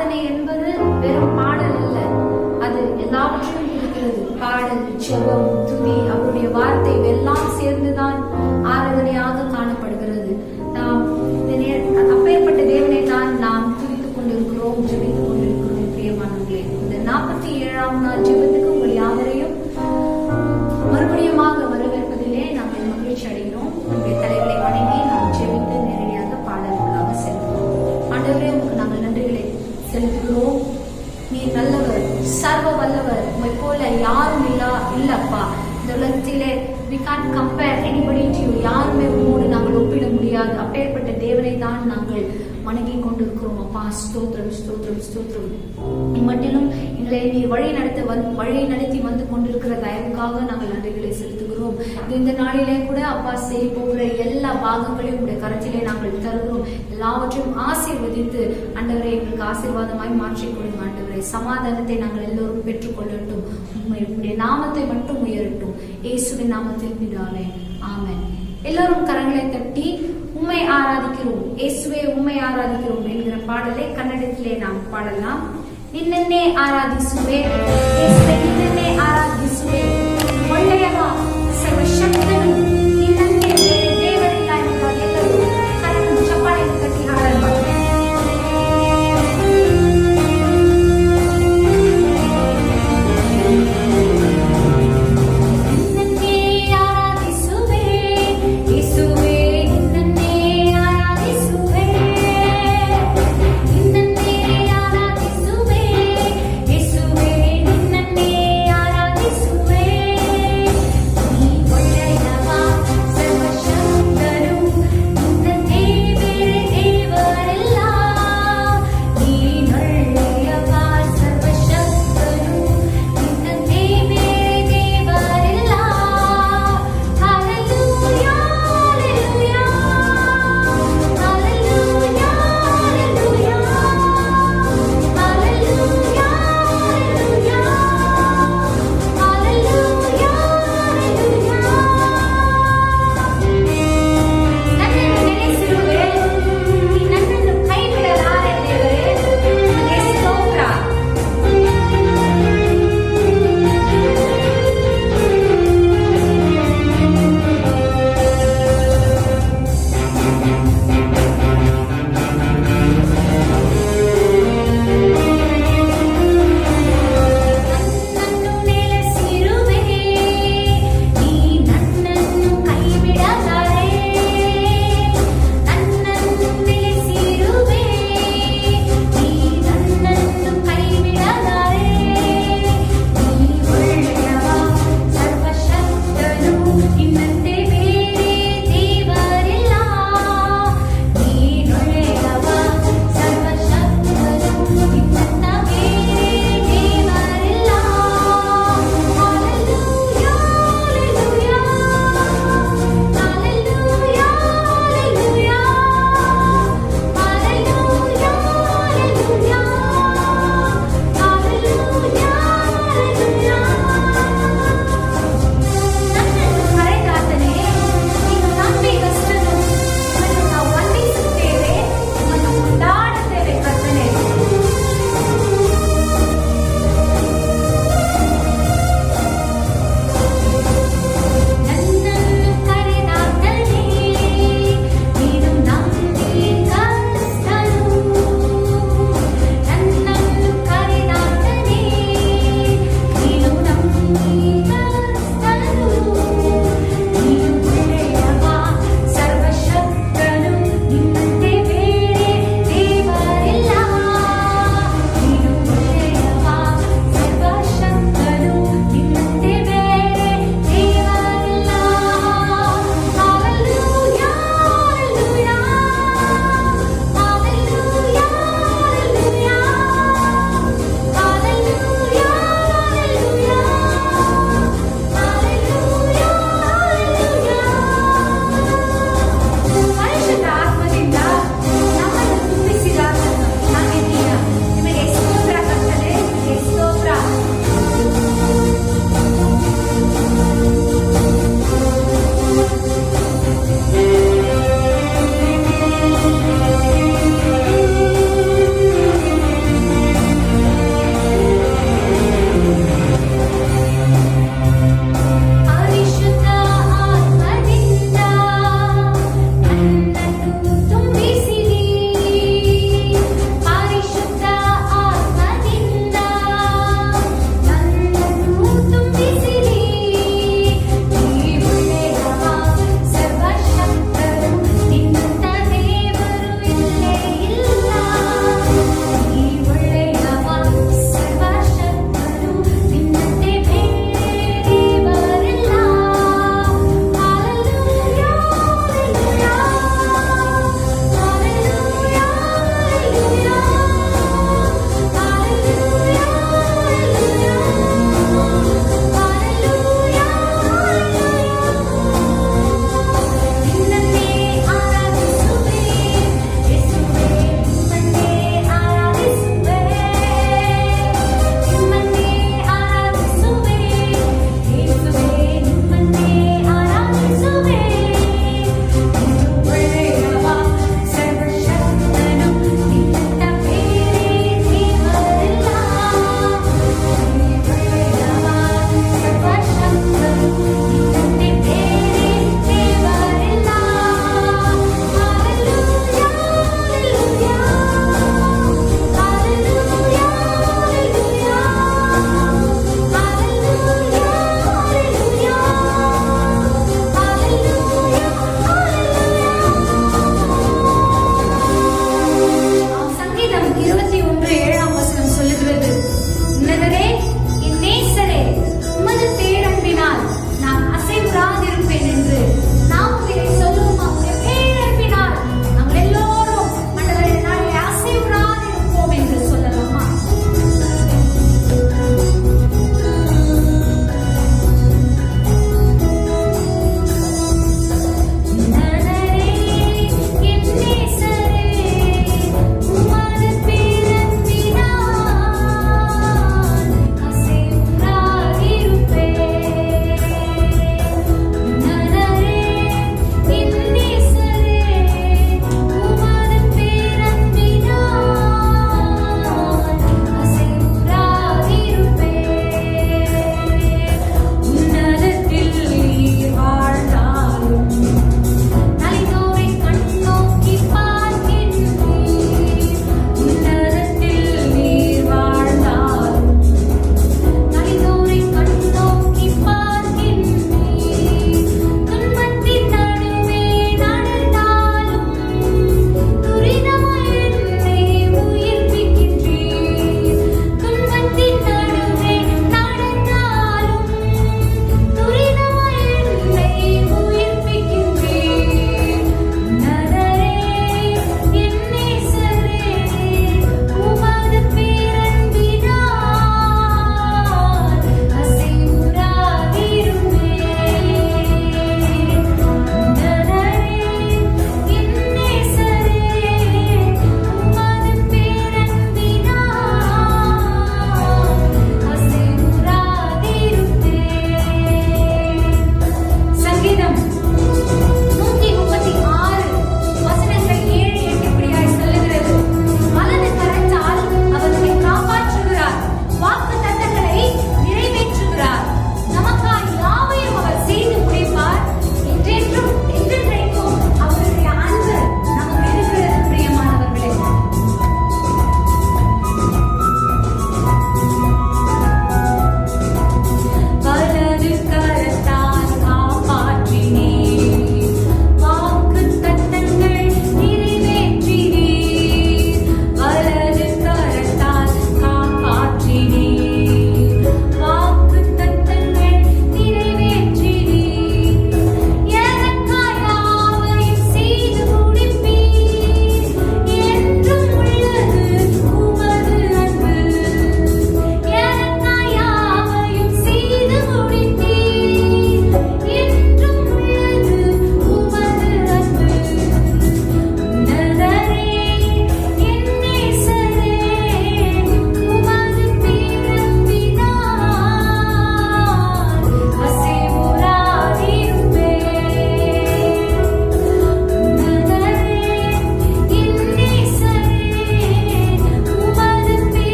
ஆராதனை என்பது வெறும் பாடல் அல்ல, அது எல்லாவற்றையும் இருக்கிறது. பாடல், ஜெபம், துதி, அவருடைய வார்த்தை எல்லாம் சேர்ந்துதான் ஆராதனையாக காணப்படுகிறது. நாம் அப்பேற்பட்ட தேவனை தான் நாம் துதித்துக் கொண்டிருக்கிறோம், ஜெபித்துக் கொண்டிருக்கிறோம். பிரியமானவர்களே, இந்த 47ஆம் நாள் ஜெபத்துக்கு உங்கள் யாவரையும் மறுபடியுமாக வரவேற்பதிலே நாம் மகிழ்ச்சி அடைகிறோம். நம்முடைய தலைகளை வணங்கி நாம் ஜெபித்து நேரடியாக பாடல்களாக செல்கிறோம். ஆண்டவரே, உங்களுக்கு நாங்கள் நன்றிகளை செலுத்துகிறோம். நீ நல்லவர், சர்வ வல்லவர், உங்களை போல யாரும் இல்லப்பா. இந்த உலகத்திலே we can't compare anybody to you. யாருமே உங்களோடு நாங்கள் ஒப்பிட முடியாது. அப்பேற்பட்ட தேவனை தான் நாங்கள் வணங்கி கொண்டிருக்கிறோம். அப்பா, ஸ்தோத்திரம் ஸ்தோத்திரம் ஸ்தோத்திரம். மட்டிலும் எங்களை நீ வழி நடத்தி வந்து கொண்டிருக்கிற தயவுக்காக நாங்கள் நன்றிகளை செலுத்துகிறோம். இந்த நாளிலே கூட அப்பா செய்ய போகிற எல்லா பாகங்களையும் உடைய கருத்திலே நாங்கள் தருகிறோம். எல்லாவற்றையும் ஆசீர்வதித்து ஆண்டவரை எங்களுக்கு ஆசீர்வாதமாய் மாற்றிக் கொடுங்க. ஆண்டவரை, சமாதானத்தை நாங்கள் எல்லோரும் பெற்றுக்கொள்ளட்டும். உங்களுடைய நாமத்தை மட்டும் உயரட்டும். இயேசுவின் நாமத்தில் பிதாவே, ஆமென். எல்லோரும் கரங்களை தட்டி உம்மை ஆராதிக்கிறோம், இயேசுவே உம்மை ஆராதிக்கிறோம் என்கிற பாடலை கன்னடத்திலே நாம் பாடலாம். ನಿನ್ನನ್ನೇ ಆರಾಧಿಸುವೆ, ಯೇಸುವೆ ನಿನ್ನನ್ನೇ ಆರಾಧಿಸುವೆ, ಒಳ್ಳೆಯವ ಸರ್ವಶಕ್ತನು, ನಿನ್ನಂತೆ ಬೇರೆ ದೇವರಿಲ್ಲ ಎಂಬ ಎಲ್ಲರೂ ಕರನ್ನು ಚಪ್ಪಾಳೆಯನ್ನು ಕಟ್ಟಿ ಹಾಡಲು Baba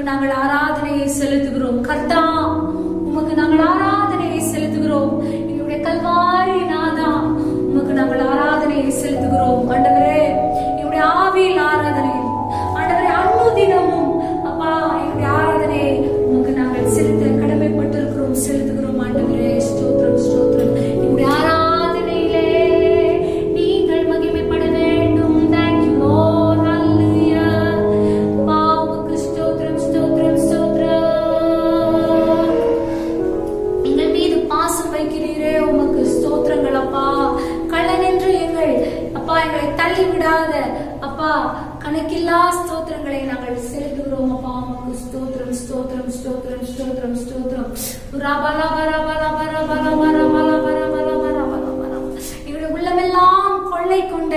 நாங்கள் ஆராதனையை செலுத்துகிறோம். கர்த்தா, உமக்கு நாங்கள் ஆராதனையை செலுத்துகிறோம். எங்களுடைய கல்வாரி நாதா, உமக்கு நாங்கள் ஆராதனையை செலுத்துகிறோம். ஆண்டவரே, எங்களுடைய ஆவியில் ஆராதனை, ஆண்டவரே, அனுதினமும் அப்பா எங்களுடைய ஆராதனையை உமக்கு நாங்கள் செலுத்த கடமைப்பட்டிருக்கிறோம், செலுத்துகிறோம். ஆண்டவரே, ஸ்தோத்திரம், ஸ்தோத்திரம். எங்களுடைய ஆராதனையிலே நீங்கள் மகிமைப்பட வேண்டும். Thank you Lord. ஹல்லேலூயா. அப்பா, உமக்கு ஸ்தோத்திரம், ஸ்தோத்திரம், ஸ்தோத்திரம். எங்கள் மீது பாசம் வைக்கிறீரே, உமக்கு ஸ்தோத்திரங்கள் அப்பா. கள்ளன் என்று எங்களை தள்ளி விடாத அப்பா கணக்கில்லா ஸ்தோத்திரங்களை நாங்கள் செலுத்துகிறோம் அப்பா. உமக்கு ஸ்தோத்திரம், ஸ்தோத்திரம், ஸ்தோத்திரம், ஸ்தோத்திரம், ஸ்தோத்திரம். எங்களுடைய உள்ளமெல்லாம் கொள்ளை கொண்ட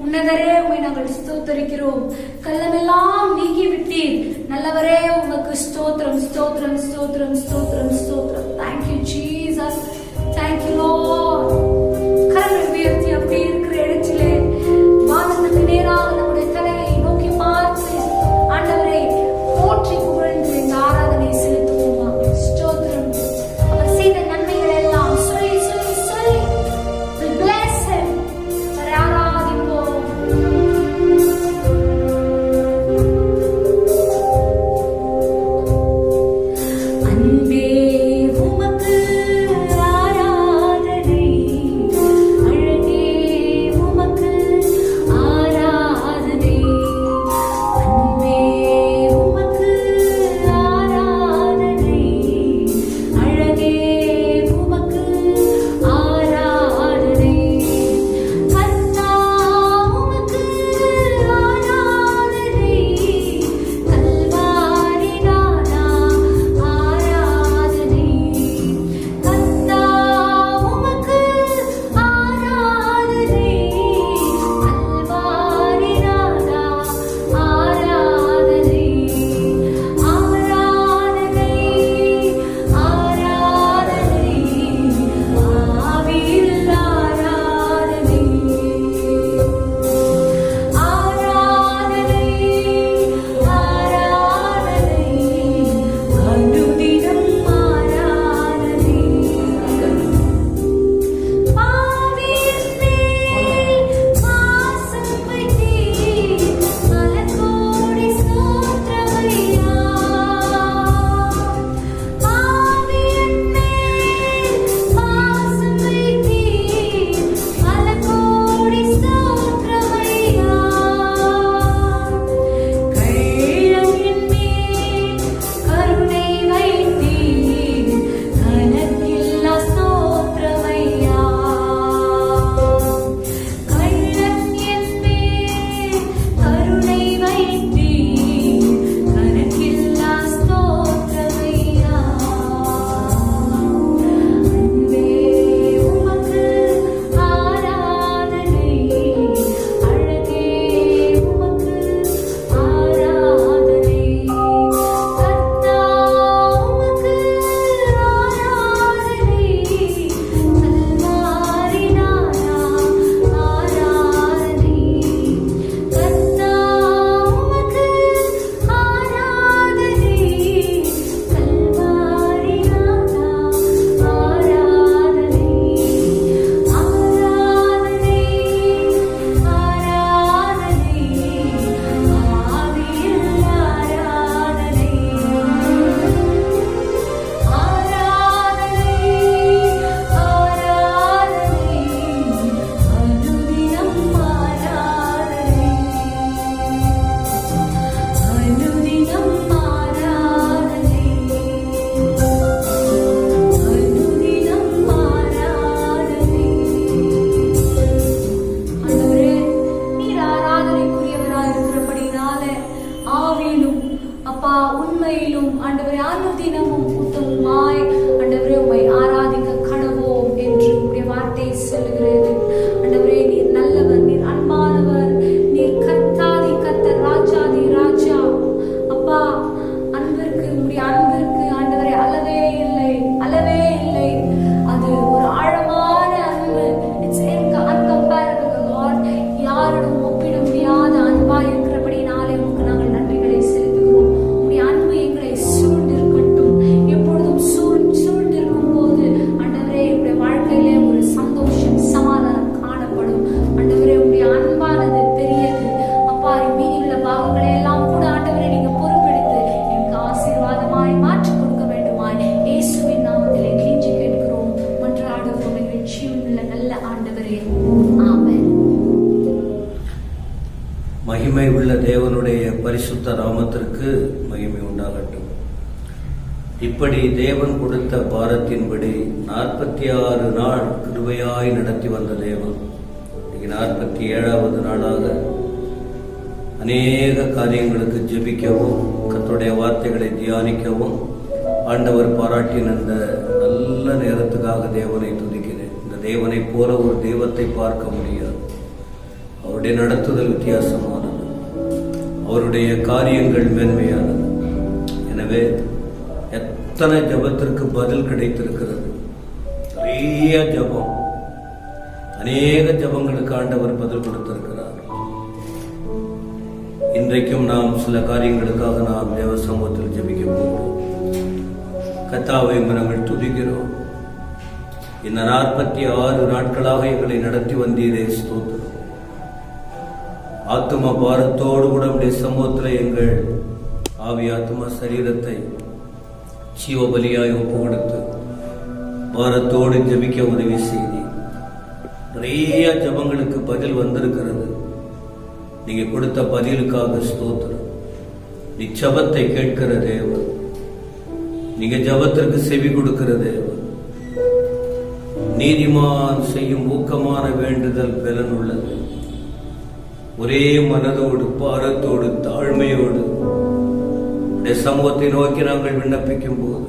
உன்னதரே, உம்மை நாங்கள் ஸ்தோத்தரிக்கிறோம். கள்ளமெல்லாம் நீக்கி விட்டீர் நல்லவரே, உமக்கு ஸ்தோத்திரம், ஸ்தோத்திரம், ஸ்தோத்திரம், ஸ்தோத்திரம், ஸ்தோத்திரம். Thank you Jesus. Thank you Lord. கரங்களை உயர்த்தி அப்படி இருக்கிற இடத்திலே வானத்துக்கு நேராக நம்முடைய தலையை நோக்கி பார்த்து ஆண்டவரை போற்றி புகழ்ந்து இந்த ஆராதனை செலுத்துவோமா. ஸ்தோத்திரம். அவர் செய்த நன்மைகள் எல்லாம் சொல்லி சொல்லி சொல்லி we bless him. அவரை ஆராதிப்போம். அன்பே உமக்கு ஆராதனை, கிருபை உள்ள தேவனுடைய பரிசுத்த நாமத்திற்கு மகிமை உண்டாகட்டும். இப்படி தேவன் கொடுத்த பாரத்தின்படி 46 நாள் கிருபையாய் நடத்தி வந்த தேவன் 47வது நாளாக அநேக காரியங்களுக்கு ஜெபிக்கவும் கர்த்தருடைய வார்த்தைகளை தியானிக்கவும் ஆண்டவர் பாராட்டின அந்த நல்ல நேரத்துக்காக தேவனை துதிக்கிறேன். இந்த தேவனை போல ஒரு தெய்வத்தை பார்க்க முடியாது. அவருடைய நடத்துதல் வித்தியாசமானது, அவருடைய காரியங்கள் மேன்மையானது. எனவே எத்தனை ஜபத்திற்கு பதில் கிடைத்திருக்கிறது. நிறைய ஜபம், அநேக ஜபங்களுக்கு ஆண்டவர் பதில் கொடுத்திருக்கிறார். இன்றைக்கும் நாம் சில காரியங்களுக்காக நாம் தேவ சமூகத்தில் ஜெபிக்க போகிறோம். கர்த்தாவை நாங்கள் துதிக்கிறோம். இந்த 46 நாட்களாக எங்களை நடத்தி வந்தீரே, ஸ்தோத்திரம். ஆத்தும பாரத்தோடு கூட நம்முடைய சமூகத்தில் எங்கள் ஆவி ஆத்தும சரீரத்தை ஜீவபலியாய் ஒப்பு கொடுத்து பாரத்தோடு ஜெபிக்க உதவி செய்தி. நிறைய ஜபங்களுக்கு பதில் வந்திருக்கிறது. நீங்க கொடுத்த பதிலுக்காக ஸ்தோத்திரம். நீ ஜபத்தை கேட்கிற தேவன், நீங்க ஜபத்திற்கு செவி கொடுக்கிற தேவன். நீதிமான் செய்யும் ஊக்கமான வேண்டுதல் பலன் உள்ளது. ஒரே மனதோடு பாரத்தோடு தாழ்மையோடு சமூகத்தை நோக்கி நாங்கள் விண்ணப்பிக்கும் போது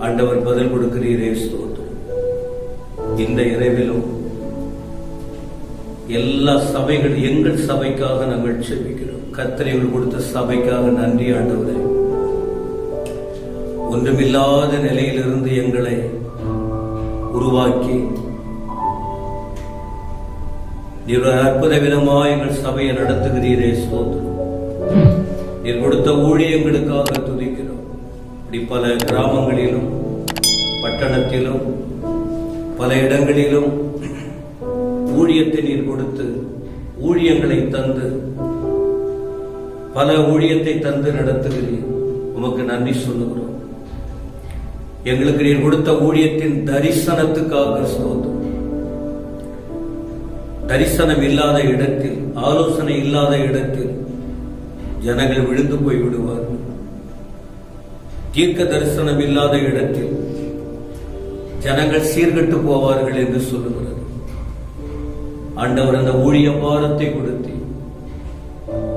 ஆண்டவர் பதில் கொடுக்கிறீரே, ஸ்தோத்திரம். இந்த இரவிலும் எல்லா சபைகள், எங்கள் சபைக்காக நாங்கள் செபிக்கிறோம். கர்த்தர் கொடுத்த சபைக்காக நன்றி ஆண்டவரே. ஒன்றுமில்லாத நிலையிலிருந்து எங்களை உருவாக்கி நீர் அற்புத விதமாக எங்கள் சபையை நடத்துகிறீரே, ஸ்தோத்திரம். நீர் கொடுத்த ஊழியங்களுக்காக துதிக்கிறோம். இப்படி பல கிராமங்களிலும் பட்டணத்திலும் பல இடங்களிலும் ஊழியத்தை நீர் கொடுத்து ஊழியங்களை தந்து பல ஊழியத்தை தந்து நடத்துகிறீர். உமக்கு நன்றி சொல்லுகிறோம். எங்களுக்கு நீர் கொடுத்த ஊழியத்தின் தரிசனத்துக்காக ஸ்தோத்திரம். தரிசனம் இல்லாத இடத்தில், ஆலோசனை இல்லாத இடத்தில் ஜனங்கள் விழுந்து போய் விடுவார்கள். தீர்க்க தரிசனம் இல்லாத இடத்தில் ஜனங்கள் சீர்கட்டு போவார்கள் என்று சொல்லுகிறது. ஆண்டவர் அந்த ஊழிய பாரத்தை கொடுத்து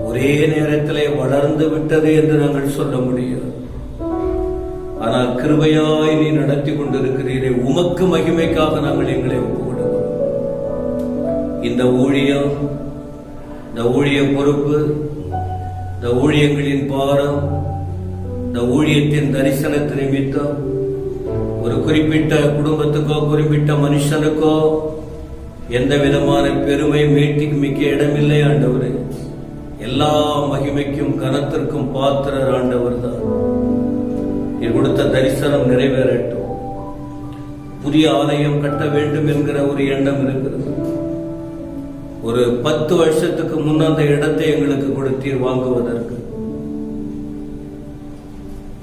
ஒரே நேரத்திலே வளர்ந்து விட்டது என்று நாங்கள் சொல்ல முடியாது. ஆனால் கிருபையாய் நீ நடத்தி கொண்டிருக்கிறீரே, உமக்கு மகிமைக்காக நாங்கள் எங்களை ஒப்புக்கொடுக்கிறோம். இந்த ஊழியம், இந்த ஊழிய பொறுப்பு, இந்த ஊழியங்களின் பாரம், இந்த ஊழியத்தின் தரிசனத்தை நிமித்தம் ஒரு குறிப்பிட்ட குடும்பத்துக்கோ குறிப்பிட்ட மனுஷனுக்கோ எந்த விதமான பெருமை மேட்டிக்கு மிக்க இடமில்லை ஆண்டவரே. எல்லா மகிமைக்கும் கனத்திற்கும் பாத்திரர் ஆண்டவர் தான். நீர் கொடுத்த தரிசனம் நிறைவேறட்டும். புதிய ஆலயம் கட்ட வேண்டும் என்கிற ஒரு எண்ணம் இருக்கிறது. ஒரு 10 வருஷத்துக்கு முன் அந்த இடத்தை எங்களுக்கு கொடுத்தீர் வாங்குவதற்கு.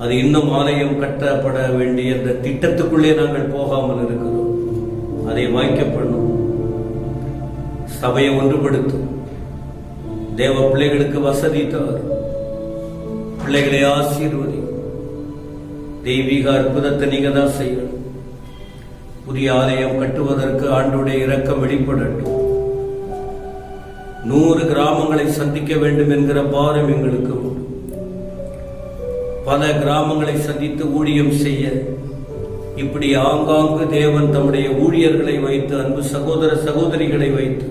அது இன்னும் ஆலயம் கட்டப்பட வேண்டிய அந்த திட்டத்துக்குள்ளே நாங்கள் போகாமல் இருக்கிறோம். அதை வாய்க்கப்படும். சபையை ஒன்றுபடுத்தும். தேவ பிள்ளைகளுக்கு வசதி தார். பிள்ளைகளை ஆசீர்வதி. தெய்வீக அற்புதத்தை நீங்க தான் செய்யணும். புதிய ஆலயம் கட்டுவதற்கு ஆண்டோடைய இரக்கம் வெளிப்படட்டும். 100 கிராமங்களை சந்திக்க வேண்டும் என்கிற பாரம் எங்களுக்கு உண்டு. பல கிராமங்களை சந்தித்து ஊழியம் செய்ய இப்படி ஆங்காங்கு தேவன் தம்முடைய ஊழியர்களை வைத்து, அன்பு சகோதர சகோதரிகளை வைத்து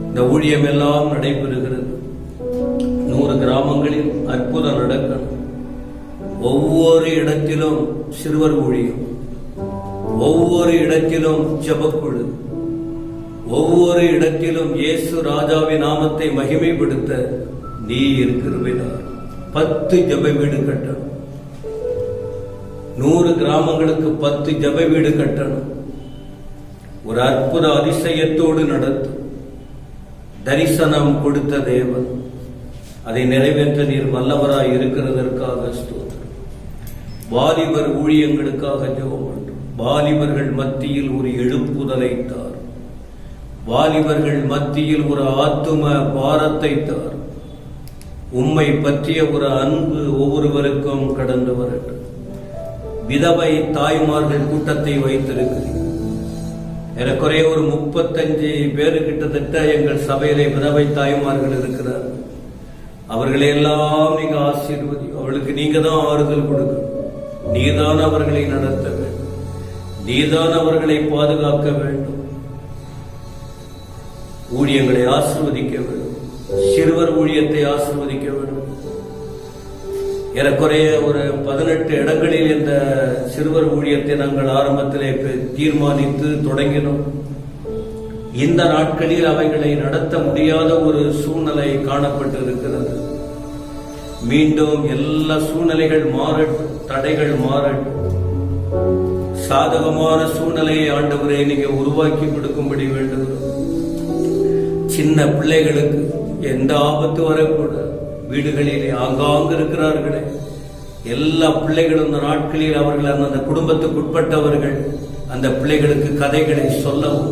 இந்த ஊழியம் எல்லாம் நடைபெறுகிறது. 100 கிராமங்களில் அற்புதம் நடக்கணும். ஒவ்வொரு இடத்திலும் சிறுவர் ஊழியம், ஒவ்வொரு இடத்திலும் ஜெபக்குழு, ஒவ்வொரு இடத்திலும் இயேசு ராஜாவின் நாமத்தை மகிமைப்படுத்த நீர் கிருபையார் 10 ஜெப வீடு கட்டணும். 100 கிராமங்களுக்கு 10 ஜெப வீடு கட்டணும். ஒரு அற்புத அதிசயத்தோடு நடத்தும். தரிசனம் கொடுத்த தேவன் அதை நிறைவேற்ற நீர் வல்லவராய் இருக்கிறதற்காக ஸ்தோத்திரம். வாலிபர் ஊழியங்களுக்காக ஜெபம். வாலிபர்கள் மத்தியில் ஒரு எழுப்புதலை தார். வாலிபர்கள் மத்தியில் ஒரு ஆத்தும பாரத்தை தார். உம்மை பற்றிய ஒரு அன்பு ஒவ்வொருவருக்கும் கடந்து வரட்டும். விதவை தாய்மார்கள் கூட்டத்தை வைத்திருக்கிறீர்கள். ஏறக்குறைய ஒரு 35 பேரு கிட்டத்தட்ட எங்கள் சபையிலே விதவை தாய்மார்கள் இருக்கிறார். அவர்களையெல்லாம் நீங்க ஆசீர்வதி. அவளுக்கு நீங்க தான் ஆறுதல் கொடுக்கணும். நீதான் அவர்களை நடத்த வேண்டும். நீதான் அவர்களை பாதுகாக்க வேண்டும். ஊழியங்களை ஆசீர்வதிக்க வேண்டும். சிறுவர் ஊழியத்தை ஆசீர்வதிக்க வேண்டும். ஏறக்குறைய ஒரு 18 இடங்களில் இந்த சிறுவர் ஊழியத்தை நாங்கள் ஆரம்பத்திலே தீர்மானித்து தொடங்கினோம். இந்த நாட்களில் அவைகளை நடத்த முடியாத ஒரு சூழ்நிலை காணப்பட்டிருக்கிறது. மீண்டும் எல்லா சூழ்நிலைகள் மாறட்டும், தடைகள் மாறட்டும். சாதகமான சூழ்நிலையை ஆண்டவரே நீங்க உருவாக்கி கொடுக்கும்படி வேண்டுகிறோம். சின்ன பிள்ளைகளுக்கு எந்த ஆபத்து வரக்கூடாது. வீடுகளிலே ஆங்காங்கு இருக்கிறார்களே எல்லா பிள்ளைகளும் இந்த நாட்களில் அவர்கள் அந்த குடும்பத்துக்கு உட்பட்டவர்கள் அந்த பிள்ளைகளுக்கு கதைகளை சொல்லவும்,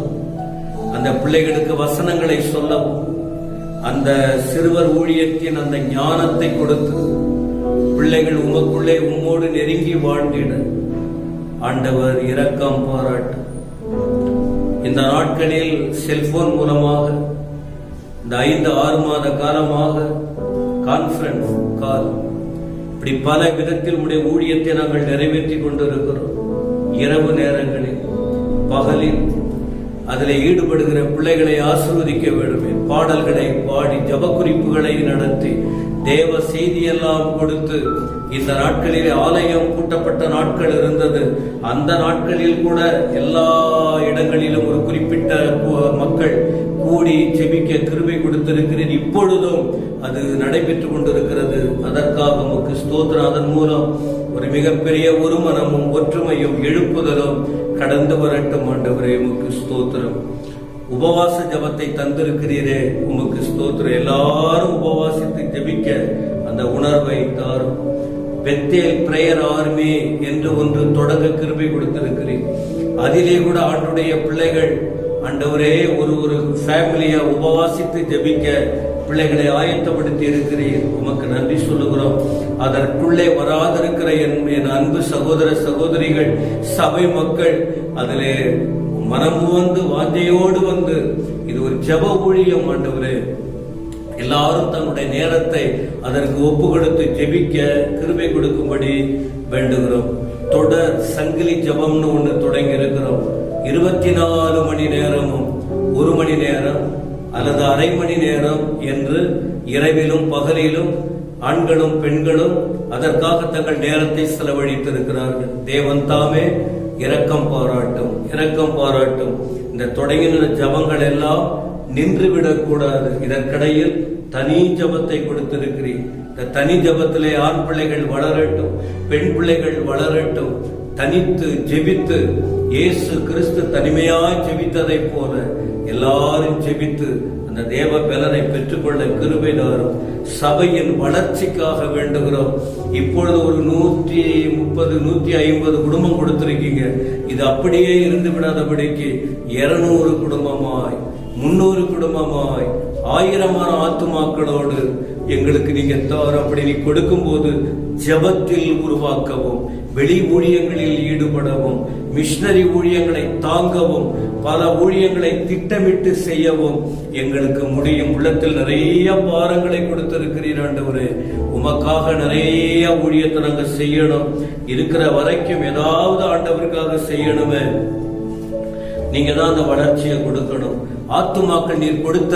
அந்த பிள்ளைகளுக்கு வசனங்களை சொல்லவும், அந்த சிறுவர் ஊழியத்தின் அந்த ஞானத்தை கொடுத்து பிள்ளைகள் உமக்குள்ளே உம்மோடு நெருங்கி வாழ்ந்திட ஆண்டவர் இரக்கம் பாராட்டும். இந்த நாட்களில் செல்போன் மூலமாக இந்த 5-6 மாத காலமாக கான்ஃபரன்ஸ் கால் இப்படி பல விதத்தில் உடைய ஊழியத்தை நாங்கள் நிறைவேற்றி கொண்டிருக்கிறோம். இரவு நேரங்களில் பகலில் அதில் ஈடுபடுகிற பிள்ளைகளை ஆசீர்வதிக்க வேண்டுமே. பாடல்களை பாடி ஜப குறிப்புகளை நடத்தி தேவ செய்தியெல்லாம் கொடுத்து இந்த நாட்களிலே ஆலயம் கூட்டப்பட்ட நாட்கள் இருந்தது. அந்த நாட்களில் கூட எல்லா இடங்களிலும் ஒரு குறிப்பிட்ட மக்கள் கூடி ஜெபிக்க கிருபை கொடுத்திருக்கிறேன். இப்பொழுதும் அது நடைபெற்றுக் கொண்டிருக்கிறது. அதற்காக உமக்கு ஸ்தோத்திரம். அதன் மூலம் ஒரு மிகப்பெரிய ஒரு மனமும் ஒற்றுமையும் எழுப்புதலும் கடந்து வரட்டும். ஆண்டவரே உமக்கு ஸ்தோத்திரம். உபவாச ஜபத்தை தந்திருக்கிறீரே உமக்கு ஸ்தோத்திரம். எல்லாரும் உபவாசித்து ஜெபிக்க அந்த உணர்வை தாரும். பெத்தேல் பிரேயர் ஆர்மி என்று ஒன்று தொடங்க கிருபை கொடுத்திருக்கிறேன். அதிலே கூட ஆண்டுடைய பிள்ளைகள் ஆண்டவரே ஒரு ஃபேமிலியா உபவாசித்து ஜெபிக்க பிள்ளைகளை ஆயத்தப்படுத்தி இருக்கிறீர். உமக்கு நன்றி சொல்லுகிறோம். அதற்குள்ளே வராதிருக்கிற என் அன்பு சகோதர சகோதரிகள், சபை மக்கள் அதிலே மனமு வந்து வாஞ்சையோடு வந்து இது ஒரு ஜெப ஊழியம் ஆண்டவரே, எல்லாரும் தன்னுடைய நேரத்தை அதற்கு ஒப்பு கொடுத்து ஜெபிக்க கிருபை கொடுக்கும்படி வேண்டுகிறோம். தொடர் சங்கிலி ஜெபம்னு ஒன்று தொடங்கி இருக்கிறோம். 24 மணி நேரமும் 1 மணி நேரம் அல்லது அரை மணி நேரம் என்று இரவிலும் பகலிலும் ஆண்களும் பெண்களும் அதற்காக தங்கள் நேரத்தை செலவழித்திருக்கிறார்கள். தேவன் தாமே இரக்கம் பாராட்டும், இரக்கம் பாராட்டும். இந்த தொடங்கின ஜபங்கள் எல்லாம் நின்றுவிடக் கூடாது. இதற்கிடையில் தனி ஜபத்தை கொடுத்திருக்கிறேன். இந்த தனி ஜபத்திலே ஆண் பிள்ளைகள் வளரட்டும், பெண் பிள்ளைகள் வளரட்டும். தனித்து ஜெபித்து இயேசு கிறிஸ்து தனிமையாய் ஜெபித்ததை போல எல்லாரும் ஜெபித்து அந்த தேவ பலனை பெற்றுக்கொள்ள கிருபை தாரும். சபையின் வளர்ச்சிக்காக வேண்டுகிறோம். இப்பொழுது ஒரு 130, 150 குடும்பம் கொடுத்திருக்கீங்க. இது அப்படியே இருந்து விடாதபடிக்கு 200 குடும்பமாய், 300 குடும்பமாய், 1000 ஆத்துமாக்களோடு எங்களுக்கு நீங்க தார். அப்படி நீ கொடுக்கும் போது ஜெபத்தில் உருவாக்கவும், வெளி ஊழியங்களில் ஈடுபடவும், மிஷனரி ஊழியங்களை தாங்கவும், பல ஊழியங்களை திட்டமிட்டு செய்யவும் எங்களுக்கு முடியும். உள்ளத்தில் நிறைய பாரங்களை கொடுத்திருக்கிறீர் ஆண்டவரே. உமக்காக நிறைய ஊழியத்தை நாங்க செய்யணும். இருக்கிற வரைக்கும் ஏதாவது ஆண்டவருக்காக செய்யணுமே. நீங்க தான் அந்த வளர்ச்சியை கொடுக்கணும். ஆத்துமாக்கள் நீர் கொடுத்த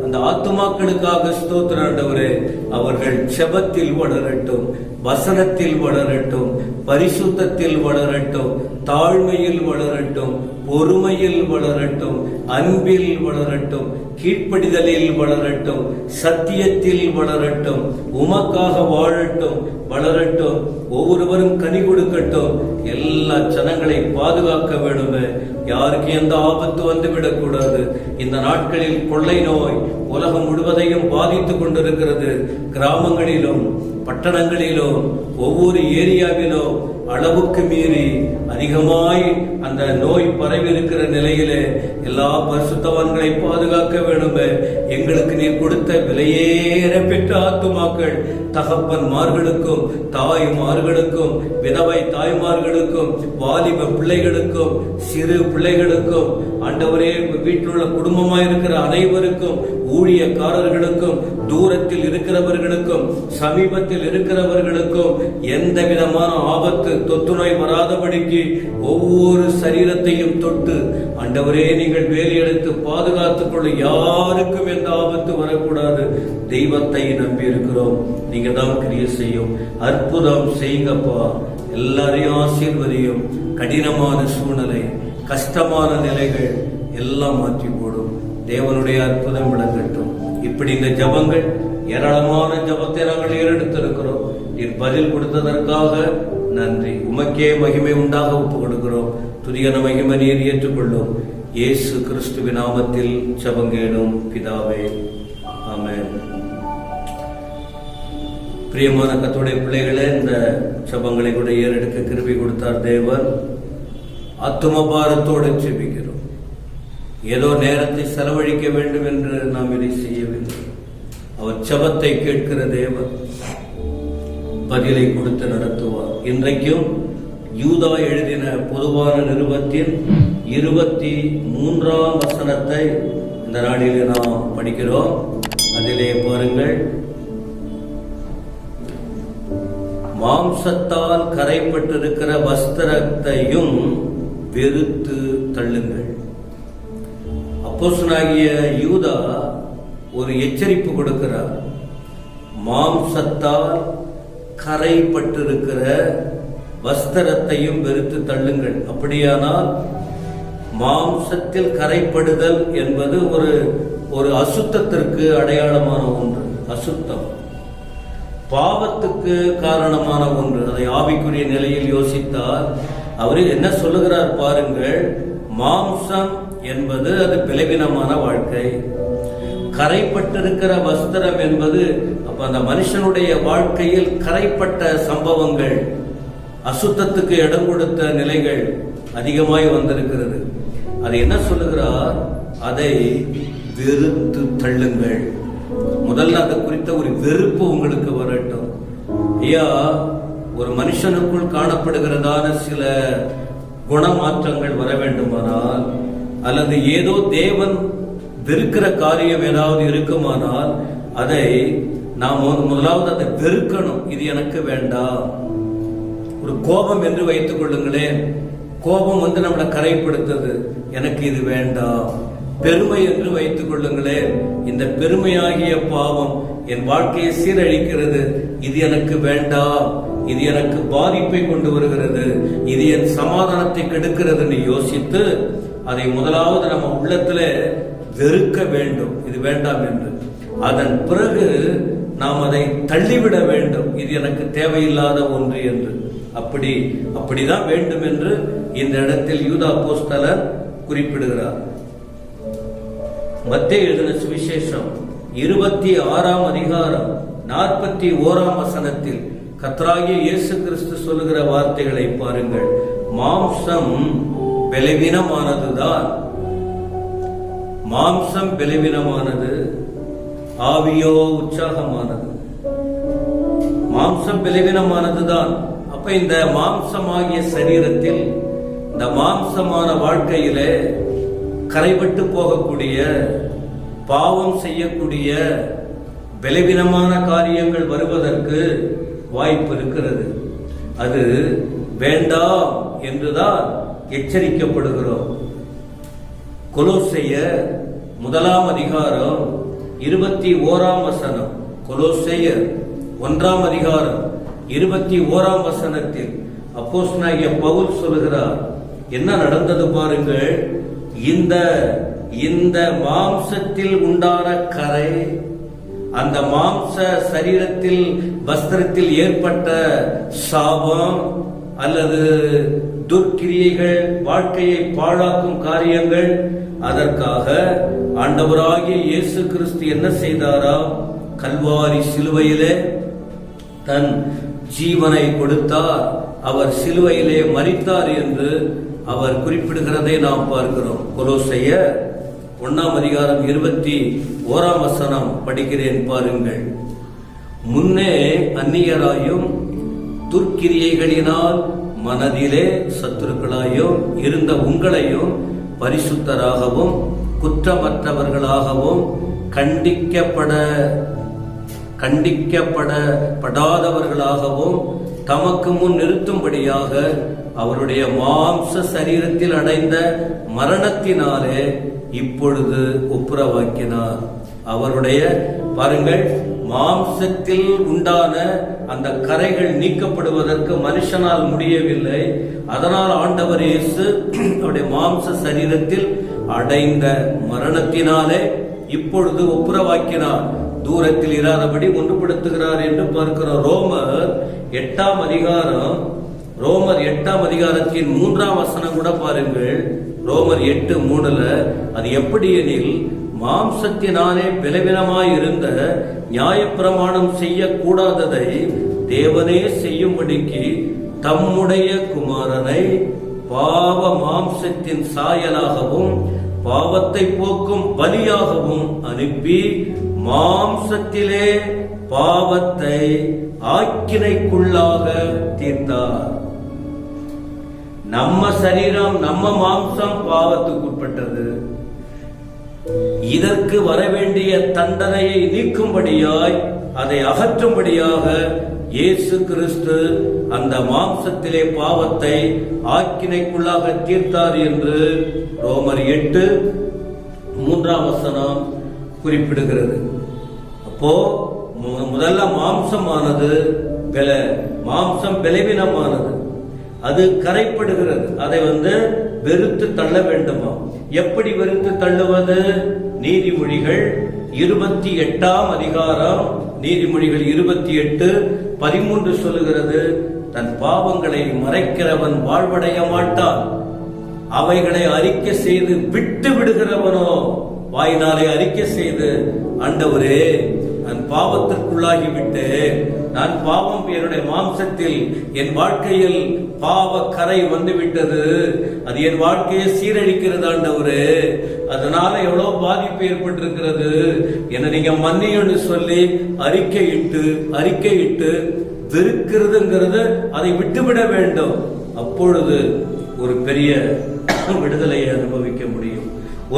அந்த ஆத்துமாக்களுக்காக ஸ்தோத்திர ஆண்டவரே. அவர்கள் செபத்தில் வளரட்டும், வசனத்தில் வளரட்டும், பரிசுத்தத்தில் வளரட்டும், தாழ்மையில் வளரட்டும், பொறுமையில் வளரட்டும், அன்பில் வளரட்டும், கீழ்ப்படிதலில் வளரட்டும், சத்தியத்தில் வளரட்டும், உமக்காக வாழட்டும், வளரட்டும். ஒவ்வொருவரும் கனி கொடுக்கட்டும். எல்லா ஜனங்களை பாதுகாக்க வேண்டுமே. யாருக்கு எந்த ஆபத்து வந்துவிடக் கூடாது. இந்த நாட்களில் கொள்ளை நோய் உலகம் முழுவதையும் பாதித்துக் கொண்டிருக்கிறது. கிராமங்களிலும் பட்டணங்களிலும் ஒவ்வொரு ஏரியாவிலும் அளவுக்கு மீறி அதிகமாய் அந்த நோய் பரவி இருக்கிற நிலையிலே எல்லா பரிசுத்தவான்களை பாதுகாக்க வேண்டுமே. எங்களுக்கு நீர் கொடுத்த விலையேற பெற்ற ஆத்துமாக்கள் தகப்பன்மார்களுக்கும் தாய்மார்களுக்கும் விதவை தாய்மார்களுக்கும் வாலிப பிள்ளைகளுக்கும் சிறு பிள்ளைகளுக்கும் ஆண்டவரே வீட்டில் உள்ள குடும்பமாய் இருக்கிற அனைவருக்கும் ஊழியக்காரர்களுக்கும் தூரத்தில் இருக்கிறவர்களுக்கும் சமீபத்தில் இருக்கிறவர்களுக்கும் எந்த விதமான ஆபத்து தொத்து நோய் வராதபடிக்கு ஒவ்வொரு சரீரத்தையும் தொட்டு ஆண்டவரே நீங்கள் வேலி எடுத்து பாதுகாத்துக் கொள்ள யாருக்கும் எந்த ஆபத்து வரக்கூடாது. தெய்வத்தை நம்பி இருக்கிறோம். நீங்க தான் கிரியை செய்யும், அற்புதம் செய்யுங்கப்பா. எல்லாரையும் ஆசீர்வதியும். கடினமான சூழ்நிலை, கஷ்டமான நிலைகள் எல்லாம் மாற்றி போடும். தேவனுடைய அற்புதம் விளங்கட்டும். இப்படி இந்த ஜபங்கள் ஏராளமான ஜபத்தை நாங்கள் ஏறெடுத்திருக்கிறோம். நீர் பதில் கொடுத்ததற்காக நன்றி. உமக்கே மகிமை உண்டாக ஒப்புக் கொடுக்கிறோம். துதியான மகிமை நீர் ஏற்றுக்கொள்ளும். இயேசு கிறிஸ்துவின் நாமத்தில் ஜபங்கேடும் பிதாவே, ஆமென். பிரியமான கர்த்தருடைய பிள்ளைகளே, இந்த ஜபங்களை கூட ஏறெடுக்க கிருபை கொடுத்தார் தேவன். ஆத்தும பாரத்தோடு ஜெபிக்கிறோம். ஏதோ நேரத்தை செலவழிக்க வேண்டும் என்று நாம் இதை செய்யவில்லை. அவர் ஜபத்தை கேட்கிற தேவன் பதிலை கொடுத்து நடத்துவார். இன்றைக்கும் யூதா எழுதின பொதுவான நிருபத்தின் 23ஆம் வசனத்தை இந்த நாளிலே நாம் படிக்கிறோம். அதிலே பாருங்கள், மாம்சத்தால் கரைப்பட்டிருக்கிற வஸ்திரத்தையும் வெறுத்து தள்ளுங்கள். அப்போஸ்தலனாகிய யூதா ஒரு எச்சரிப்பு கொடுக்கிறார். மாம்சத்தால் கரைப்பட்டிருக்கிற வஸ்திரத்தையும் வெறுத்து தள்ளுங்கள். அப்படியானால் மாம்சத்தில் கரைப்படுதல் என்பது ஒரு அசுத்தத்திற்கு அடையாளமான ஒன்று. அசுத்தம் பாவத்துக்கு காரணமான ஒன்று. அதை ஆவிக்குரிய நிலையில் யோசித்தால் அவர் என்ன சொல்லுகிறார் பாருங்கள். மாம்சம் என்பது அது பலவீனமான வாழ்க்கை. கரைப்பட்டிருக்கிற வஸ்திரம் என்பது அப்ப அந்த மனுஷனுடைய வாழ்க்கையில் கரைப்பட்ட சம்பவங்கள், அசுத்தத்துக்கு இடம் கொடுத்த நிலைகள் அதிகமாய் வந்திருக்கிறது. அதை என்ன சொல்லுகிறார்? அதை வெறுத்து தள்ளுங்கள். முதல்ல அது குறித்த ஒரு வெறுப்பு உங்களுக்கு வரட்டும். ஐயா, ஒரு மனுஷனுக்குள் காணப்படுகிறதான சில குணமாற்றங்கள் வர வேண்டுமானால், அல்லது ஏதோ தேவன் வெறுக்கிற காரியம் ஏதாவது இருக்குமானால் அதை நாம் முதலாவது அதை வெறுக்கணும். இது எனக்கு வேண்டாம். ஒரு கோபம் என்று வைத்துக் கொள்ளுங்களேன். கோபம் நம்மளை கரைப்படுத்துது. எனக்கு இது வேண்டாம். பெருமை என்று வைத்துக் கொள்ளுங்களேன். இந்த பெருமையாகிய பாவம் என் வாழ்க்கையை சீரழிக்கிறது. இது எனக்கு வேண்டாம். இது எனக்கு பாதிப்பை கொண்டு வருகிறது. இது என் சமாதானத்தை கெடுக்கிறது யோசித்து அதை முதலாவது நம்ம உள்ளத்துல வெறுக்க வேண்டும். இது வேண்டாம் என்று. அதன் பிறகு நாம் அதை தள்ளிவிட வேண்டும். இது எனக்கு தேவையில்லாத ஒன்று என்று. அப்படிதான் வேண்டும் என்று இந்த இடத்தில் யூதா அப்போஸ்தலர் குறிப்பிடுகிறார். மத்தேயு எழுதின சுவிசேஷம் 26ஆம் அதிகாரம் 41ஆம் வசனத்தில் கர்த்தராகிய இயேசு கிறிஸ்து சொல்லுகிற வார்த்தைகளை பாருங்கள். மாம்சம் பலவீனமானதுதான். மாம்சம் பலவீனமானது, ஆவியோ உற்சாகமானது. மாம்சம் பலவீனமானதுதான். அப்ப இந்த மாம்சமாகிய சரீரத்தில், இந்த மாம்சமான வாழ்க்கையிலே கரைபட்டு போகக்கூடிய, பாவம் செய்யக்கூடிய பலவீனமான காரியங்கள் வருவதற்கு வாய்ப்பு இருக்கிறது. அது வேண்டாம் என்றுதான் எச்சரிக்கப்படுகிறோம். கொலோசையர் 1ஆம் அதிகாரம் 21ஆம் வசனம். கொலோசையர் 1ஆம் அதிகாரம் 21ஆம் வசனத்தில் அப்போஸ்தலனாகிய பவுல் சொல்லுகிறார். என்ன நடந்தது பாருங்கள். இந்த மாம்சத்தில் உண்டான கரை, அந்த மாம்ச சரீரத்தில் வஸ்திரத்தில் ஏற்பட்ட சாபம் அல்லது துர்க்கிரியைகள், வாழ்க்கையை பாழாக்கும் காரியங்கள், அதற்காக ஆண்டவராகிய இயேசு கிறிஸ்து என்ன செய்தாரா? கல்வாரி சிலுவையிலே தன் ஜீவனை கொடுத்தார். அவர் சிலுவையிலே மரித்தார் என்று அவர் குறிப்பிடுகிறதை நாம் பார்க்கிறோம். கொலோசையர் 1:21 படிக்கிறேன் பாருங்கள். முன்னே அந்நியராயும் துர்க்கிரியைகளினால் மனதிலே சத்துருக்களாயும் இருந்த உங்களையும் பரிசுத்தராகவும் குற்றமற்றவர்களாகவும் கண்டிக்கப்படாதவர்களாகவும் தமக்கு முன் நிறுத்தும்படியாக அவருடைய மாம்ச சரீரத்தில் அடைந்த மரணத்தினாலே இப்பொழுது ஒப்புரவாக்கினார். அவருடைய பாருங்கள், மாம்சத்தில் உண்டான அந்த கரைகள் நீக்கப்படுவதற்கு மனுஷனால் முடியவில்லை. அதனால் ஆண்டவர் இயேசு அவருடைய மாம்ச சரீரத்தில் அடைந்த மரணத்தினாலே இப்பொழுது ஒப்புரவாக்கினார், தூரத்தில் இராதபடி ஒன்றுபடுத்துகிறார் என்று பார்க்கிறோம். ரோமர் 8:3 கூட பாருங்கள். ரோமர் 8:3 அது எப்படி எனில், மாம்சத்தினாலே பலவீனமாயிருந்த நியாயப்பிரமாணம் செய்யக்கூடாததை தேவனே செய்யும்படிக்கு தம்முடைய குமாரனை பாவ மாம்சத்தின் சாயலாகவும் பாவத்தை போக்கும் பலியாகவும் அனுப்பி மாம்சத்திலே பாவத்தை ஆக்கினைக்குள்ளாக தீர்த்தார். நம்ம சரீரம், நம்ம மாம்சம் பாவத்துக்குட்பட்டது. இதற்கு வரவேண்டிய தண்டனையை நீக்கும்படியாய், அதை அகற்றும்படியாக இயேசு கிறிஸ்து அந்த மாம்சத்திலே பாவத்தை ஆக்கினைக்குள்ளாக தீர்த்தார் என்று ரோமர் 8:3 குறிப்பிடுகிறது. அப்போ முதல்ல மாம்சமானது மாம்சம் பலவீனமானது, அது கரைப்படுகிறது. அதை வெறுத்து தள்ள வேண்டுமா? எப்படி வெறுத்து தள்ளுவது? நீதிமொழிகள் 28 நீதிமொழிகள் 28:13 சொல்லுகிறது, தன் பாவங்களை மறைக்கிறவன் வாழ்வடைய மாட்டான், அவைகளை அறிக்கை செய்து விட்டு விடுகிறவனோ வாயினாலே அறிக்கை செய்து, ஆண்டவரே நான் பாவத்திற்குள்ளாகிவிட்டு, நான் பாவம் என்னுடைய மாம்சத்தில், என் வாழ்க்கையில் பாவ கரை வந்துவிட்டது, அது என் வாழ்க்கையை சீரழிக்கிறது ஆண்டவரே, அதனால எவ்வளவு பாதிப்பு ஏற்பட்டிருக்கிறது, என்ன நீங்க மன்னியுன்னு சொல்லி அறிக்கையிட்டு வெறுக்கிறதுங்கிறது அதை விட்டுவிட வேண்டும். அப்பொழுது ஒரு பெரிய விடுதலையை அனுபவிக்க முடியும்.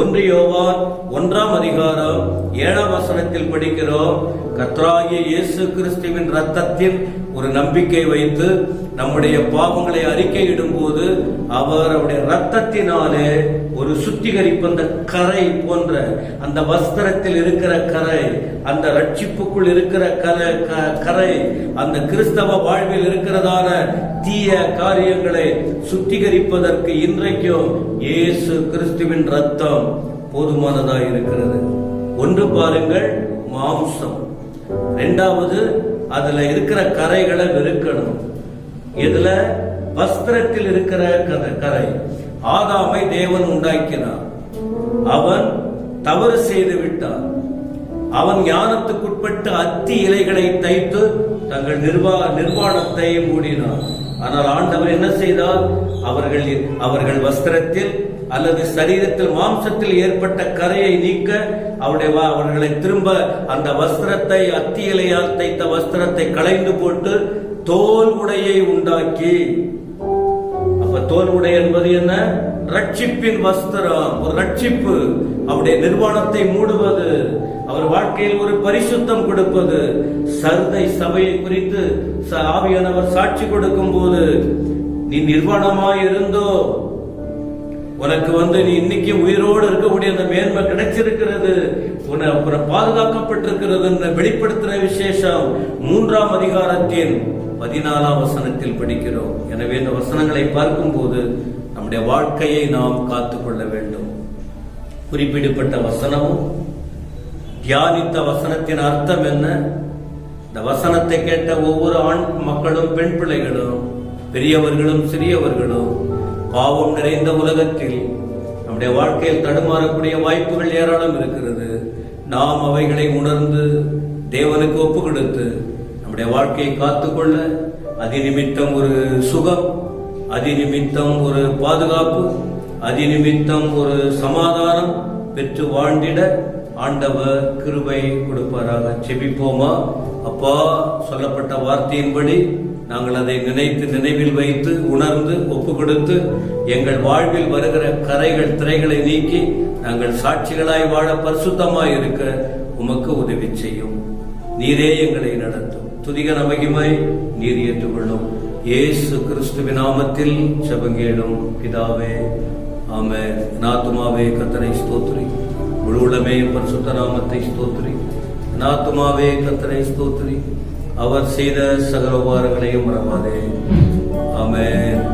1 யோவான் 1:7 படிக்கிறோம், கர்த்தராகிய இயேசு கிறிஸ்துவின் இரத்தத்தில் ஒரு நம்பிக்கை வைத்து நம்முடைய பாவங்களை அறிக்கையிடும் போது அவர் அவருடைய இரத்தத்தினாலே ஒரு சுத்திகரிப்பு, அந்த கரை போன்ற அந்த வஸ்திரத்தில் இருக்கிற கரை, அந்த ரட்சிப்புக்குள் இருக்கிற கரை, அந்த கிறிஸ்தவ வாழ்வில் இருக்கிறதான தீய காரியங்களை சுத்திகரிப்பதற்கு இன்றைக்கும் இயேசு கிறிஸ்துவின் ரத்தம் போதுமானதாக இருக்கிறது. ஒன்று பாருங்கள், மாம்சம். 2வது, அதுல இருக்கிற கரைகளை வெறுக்கணும். இதுல வஸ்திரத்தில் இருக்கிற கரை. ஆதாமை தேவன் உண்டாக்கினார், அவன் தவறு செய்து விட்டான். அவன் ஞானத்துக்குட்பட்டு அத்தி இலைகளை தைத்து தங்கள் நிர்வாணத்தை மூடினார். ஆனால் ஆண்டவர் என்ன செய்தார்? அவர்கள் வஸ்திரத்தில் அல்லது சரீரத்தில் மாம்சத்தில் ஏற்பட்ட கரையை நீக்க அவர்களை திரும்ப அந்த வஸ்திரத்தை, அத்தி இலையால் தைத்த வஸ்திரத்தை களைந்து போட்டு தோல் உடையை உண்டாக்கி, அப்ப தோல் உடை என்பது என்ன? ரட்சிப்பின் வஸ்திரம், ஒரு ரட்சிப்பு, அவருடைய நிர்வாணத்தை மூடுவது, அவர் வாழ்க்கையில் ஒரு பரிசுத்தம் கொடுப்பது. சர்தை சபையை குறித்து ஆவியானவர் சாட்சி கொடுக்கும் போது, நீ நிர்வாணமாய் இருந்தோ உனக்கு நீ இன்னைக்கு உயிரோடு இருக்கக்கூடிய அந்த மேன்மை கிடைச்சிருக்கிறது, உன்னை பாதுகாக்கப்பட்டிருக்கிறது வெளிப்படுத்துற விசேஷம் 3ஆம் அதிகாரத்தின் 14 படிக்கிறோம். எனவே இந்த வசனங்களை பார்க்கும் போது நம்முடைய வாழ்க்கையை நாம் காத்துக்கொள்ள வேண்டும். குறிப்பிடப்பட்ட வசனமும் தியானித்த வசனத்தின் அர்த்தம் என்ன? இந்த வசனத்தை கேட்ட ஒவ்வொரு ஆண் மக்களும், பெண் பிள்ளைகளும், பெரியவர்களும் சிறியவர்களும், பாவம் நிறைந்த உலகத்தில் நம்முடைய வாழ்க்கையில் தடுமாறக்கூடிய வாய்ப்புகள் ஏராளம் இருக்கிறது. நாம் அவைகளை உணர்ந்து தேவனுக்கு ஒப்பு கொடுத்து நம்முடைய வாழ்க்கையை காத்துக்கொள்ள, அதிநிமித்தம் ஒரு சுகம், அதிநிமித்தம் ஒரு பாதுகாப்பு, அதிநிமித்தம் ஒரு சமாதானம் பெற்று வாழ்ந்திட ஆண்டவர் கிருபை கொடுப்பாராக. செபிப்போமா? அப்பா, சொல்லப்பட்ட வார்த்தையின்படி நாங்கள் அதை நினைத்து நினைவில் வைத்து உணர்ந்து ஒப்பு கொடுத்து எங்கள் வாழ்வில் வருகிற கரைகள் திரைகளை நீக்கி நாங்கள் சாட்சிகளாய் வாழ பரிசுத்தமாய் இருக்க உமக்கு உதவி செய்யும். நீரே எங்களை நடத்தும். துதிகன மகிமை நீர் ஏற்றுக்கொள்ளும். இயேசு கிறிஸ்துவின் நாமத்தில் ஜெபங்கேளும் பிதாவே, ஆமென். ஆத்துமாவே கர்த்தரை ஸ்தோத்திரி, முழு உள்ளமே பரிசுத்த நாமத்தை ஸ்தோத்திரி. ஆத்துமாவே கர்த்தரை ஸ்தோத்திரி, அவர் செய்த சகல உபகாரங்களையும் மறவாதே. ஆமென்.